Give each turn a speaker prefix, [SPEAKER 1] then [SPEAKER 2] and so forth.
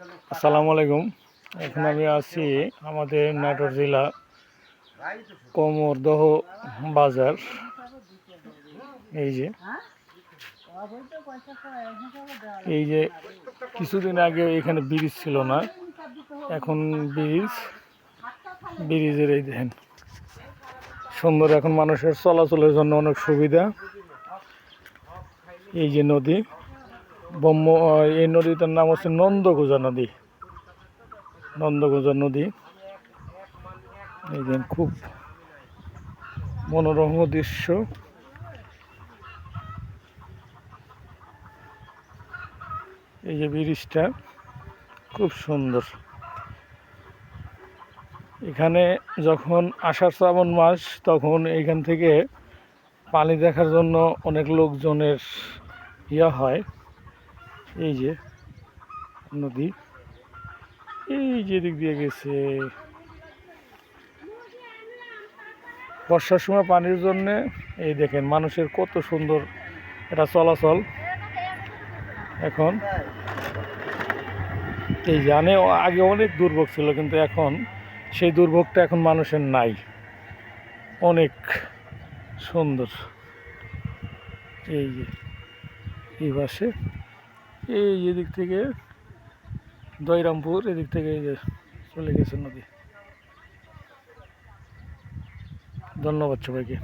[SPEAKER 1] আসসালামু আলাইকুম। এখন আমি আছি আমাদের নাটোর জেলা কোমরদহ বাজার। এই যে কিছুদিন আগে এখানে ব্রিজ ছিল না, এখন ব্রিজের এই দেখেন সুন্দর, এখন মানুষের চলাচলের জন্য অনেক সুবিধা। এই যে নদী এই নদীটার নাম হচ্ছে নন্দকুজা নদী। এই যে খুব মনোরম দৃশ্য। এই যে ব্রিজটা খুব সুন্দর। এখানে যখন আষাঢ় শ্রাবণ মাস, তখন এইখান থেকে পানি দেখার জন্য অনেক লোকজনের হয়। এই যে নদী, এই যে দিক দিয়ে গেছে। বর্ষার সময় পানির জন্যে এই দেখেন মানুষের কত সুন্দর এটা চলাচল। এখন এই জানে আগে অনেক দুর্ভোগ ছিল, কিন্তু এখন সেই দুর্ভোগটা এখন মানুষের নাই। অনেক সুন্দর। এই যে এই পাশে, এই এদিক থেকে দয়রামপুর, এদিক থেকে এই যে চলে গেছে নদী। ধন্যবাদ সবাইকে।